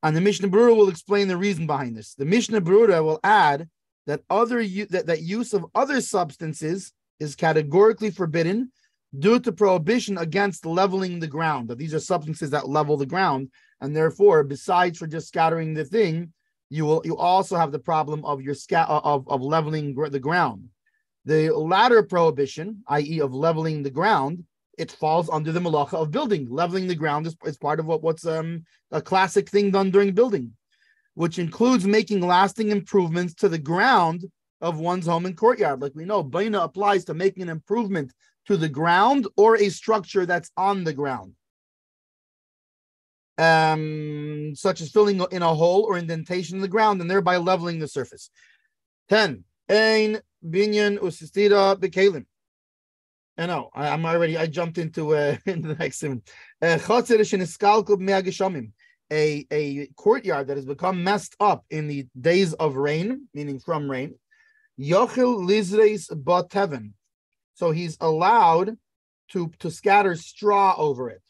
And the Mishnah Berura will explain the reason behind this. The Mishnah Berura will add that that use of other substances is categorically forbidden due to prohibition against leveling the ground. That these are substances that level the ground, and therefore, besides for just scattering the thing, you also have the problem of your of leveling the ground. The latter prohibition, i.e., of leveling the ground, it falls under the malacha of building. Leveling the ground is part of what's a classic thing done during building, which includes making lasting improvements to the ground of one's home and courtyard. Like we know, baina applies to making an improvement to the ground or a structure that's on the ground, such as filling in a hole or indentation in the ground and thereby leveling the surface. 10. Ein binyan usistira bekalim. I know I jumped into the next one. A courtyard that has become messed up in the days of rain, meaning from rain. Yochel lizreis bateven. So he's allowed to scatter straw over it.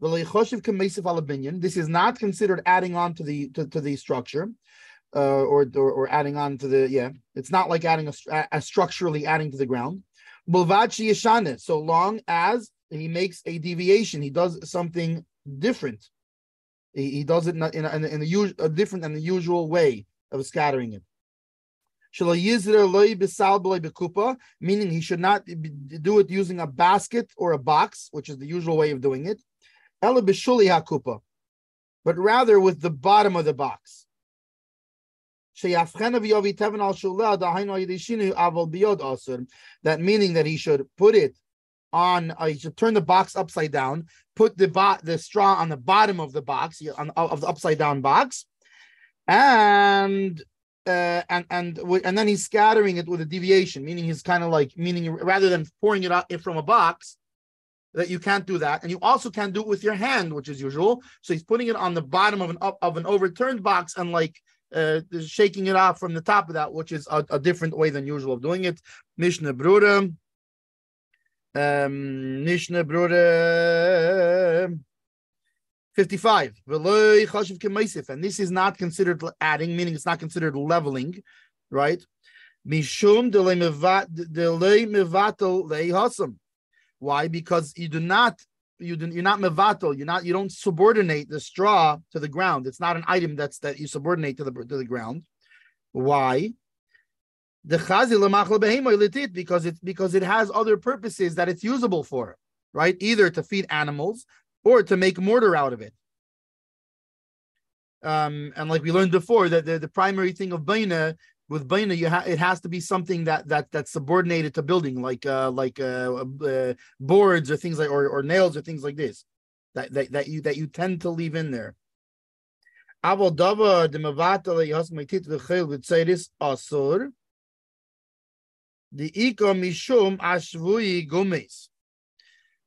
This is not considered adding on to the structure, or adding on to the It's not like adding a structurally adding to the ground. So long as he makes a deviation, he does something different. He does it in a different than the usual way of scattering it. Meaning he should not do it using a basket or a box, which is the usual way of doing it, but rather with the bottom of the box. That meaning that he should put it on, he should turn the box upside down, put the straw on the bottom of the box, of the upside down box, and then he's scattering it with a deviation, meaning he's kind of like, rather than pouring it out from a box, that you can't do that, and you also can't do it with your hand, which is usual. So he's putting it on the bottom of an overturned box and like shaking it off from the top of that, which is a different way than usual of doing it. Mishnah Berura. 55. And this is not considered adding, meaning it's not considered leveling, right? Why? Because you're not mevatel, you don't subordinate the straw to the ground. It's not an item that you subordinate to the ground. Why? Because it has other purposes that it's usable for, right? Either to feed animals or to make mortar out of it. And like we learned before, that the primary thing of baina, with baina, it has to be something that's subordinated to building, like boards or things like, or nails or things like this, that you tend to leave in there. The ika mishum ashvui gomes.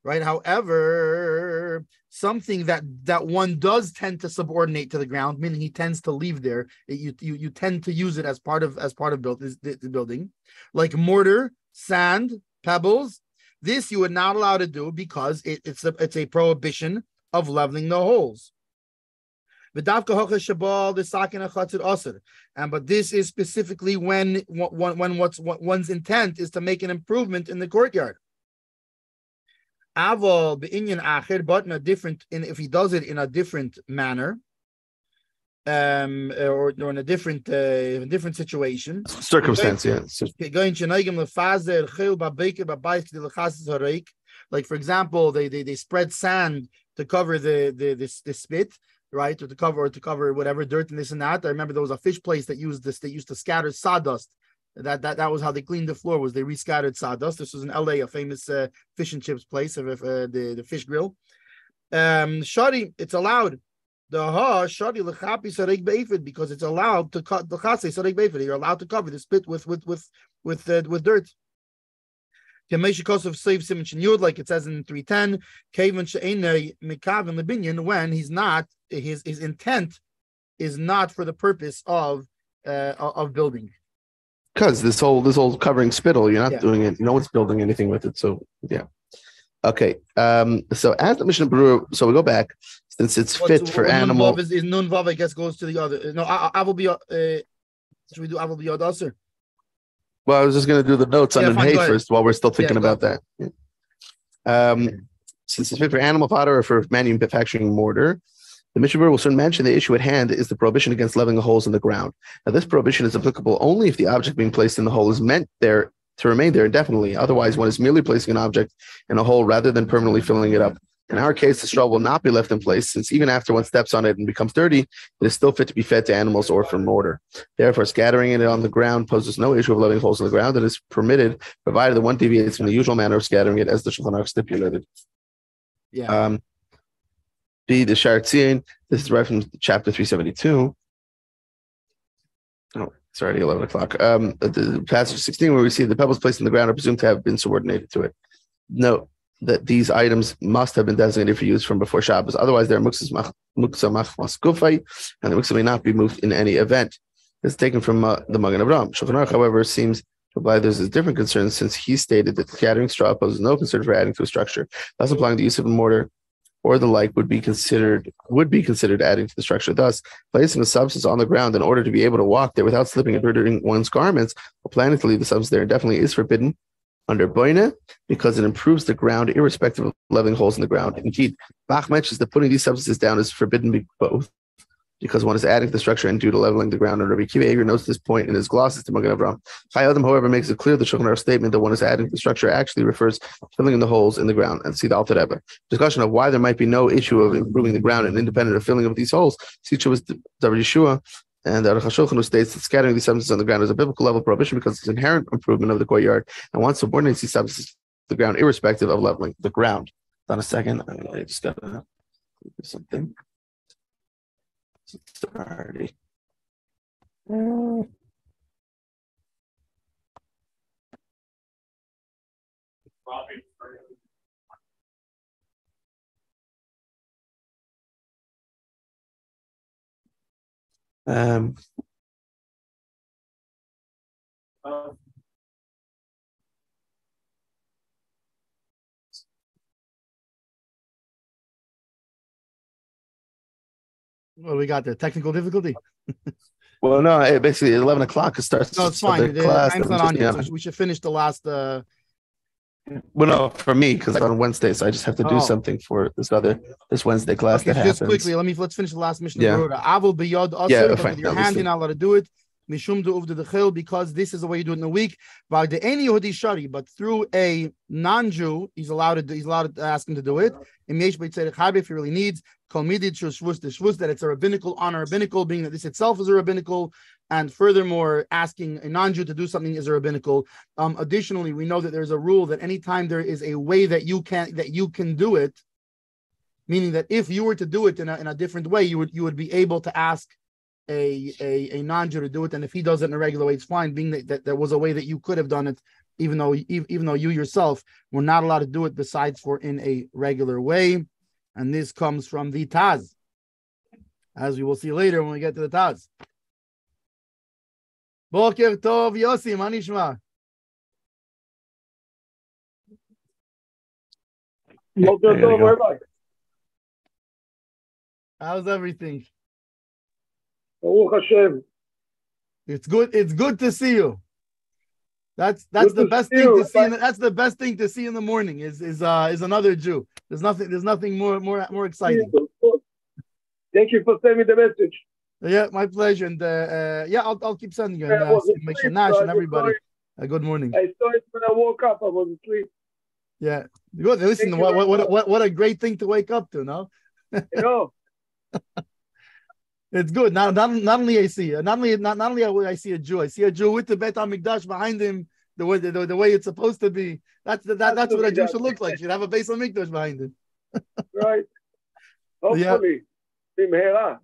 Right. However, something that one does tend to subordinate to the ground, meaning he tends to leave there. You tend to use it as part of the building, like mortar, sand, pebbles. This you would not allow to do because it's a prohibition of leveling the holes. But this is specifically when one's intent is to make an improvement in the courtyard. But in a different, if he does it in a different manner, or in a different situation, circumstance, like for example, they spread sand to cover the spit, right, or to cover whatever dirt and this and that. I remember there was a fish place that used this. They used to scatter sawdust. That was how they cleaned the floor. Was they rescattered sawdust? This was in L.A., a famous fish and chips place of the fish grill. Shadi, it's allowed. Shadi lechapi sarek beifid, because it's allowed to cut the chasei sarek beifid. You're allowed to cover the spit with dirt. Like it says in 310, when he's not, his intent is not for the purpose of building. Because this whole covering spittle, you're not Yeah. doing it. No one's building anything with it. So yeah. Okay. So as the Mishnah Berura, so we go back since it's fit for animal. Nun Vav is Nun Vav, I guess, goes to the other. No, I will be. Should we do I will be Yod? Well, I was just going to do the notes on hay first while we're still thinking about that. Since it's fit for animal fodder or for manufacturing mortar, the Mishnah Berura will soon mention the issue at hand is the prohibition against leveling holes in the ground. Now, this prohibition is applicable only if the object being placed in the hole is meant there to remain there indefinitely. Otherwise, one is merely placing an object in a hole rather than permanently filling it up. In our case, the straw will not be left in place, since even after one steps on it and becomes dirty, it is still fit to be fed to animals or for mortar. Therefore, scattering it on the ground poses no issue of leveling holes in the ground. It is permitted, provided that one deviates from the usual manner of scattering it, as the Shulchan stipulated. Yeah. The Sharatzian, this is right from chapter 372. Oh, it's already 11 o'clock. The passage 16, where we see the pebbles placed in the ground are presumed to have been subordinated to it. Note that these items must have been designated for use from before Shabbos. Otherwise, they are muksa machmas gufay, and the muksa may not be moved in any event. This is taken from the Magen Avraham. Shulchan Aruch, however, seems to imply there's a different concern, since he stated that scattering straw poses no concern for adding to a structure, thus implying the use of a mortar or the like would be considered adding to the structure. Thus, placing a substance on the ground in order to be able to walk there without slipping and hurting one's garments, or planning to leave the substance there indefinitely is forbidden under boina, because it improves the ground irrespective of leveling holes in the ground. Indeed, Bach mentions that putting these substances down is forbidden both because one is adding to the structure and due to leveling the ground. And Rabbi Akiva Eiger notes this point in his glosses to Magen Avraham. Chai Adam, however, makes it clear the Shulchan Aruch statement that one is adding to the structure actually refers to filling in the holes in the ground. And see the Alter Rebbe. Discussion of why there might be no issue of improving the ground and independent of filling of these holes. See was Davar Yeshua and the Aruch HaShulchan, who states that scattering these substances on the ground is a biblical level prohibition because it's inherent improvement of the courtyard, and one subordinates these substances to the ground irrespective of leveling the ground. Hold on a second. I just got to do something. Sorry. What do we got there? Technical difficulty? Well, no, basically 11 o'clock it starts. No, it's fine. The time's not on yet, so we should finish the last. Well, no, for me, because on Wednesday, so I just have to do something for this Wednesday class that happens. Just quickly, let's finish the last Mishna. Yeah. Avol biyod aser, yeah, but with your hand, you're not allowed to do it. Mishum du'uvda dechil, because this is the way you do it in a week. By the any Yehudi shari, but through a non-Jew, he's allowed to ask him to do it. If he really needs, that it's a rabbinical honor, rabbinical, being that this itself is a rabbinical, and furthermore, asking a non-Jew to do something is a rabbinical. Additionally, we know that there's a rule that anytime there is a way that you can do it, meaning that if you were to do it in a different way, you would be able to ask a non-Jew to do it, and if he does it in a regular way, it's fine, being that there was a way that you could have done it, even though you yourself were not allowed to do it besides for in a regular way. And this comes from the Taz, as we will see later when we get to the Taz. Boker Tov Yossi, ma nishma? Boker Tov, Rabbi. How's everything? Baruch Hashem. It's good to see you. That's the best thing to see. That's the best thing to see in the morning. Is another Jew. There's nothing more exciting. Thank you for sending me the message. Yeah, my pleasure. And I'll keep sending you. And Mishna Nash and everybody. Good morning. I saw it when I woke up. I was asleep. Yeah, good. Listen, what a great thing to wake up to, no? You know. It's good. Not only I see I see a Jew. I see a Jew with the Beit HaMikdash behind him, the way it's supposed to be. That's what a Jew should look like. Should have a Beit HaMikdash behind him. Right. Hopefully. Amen.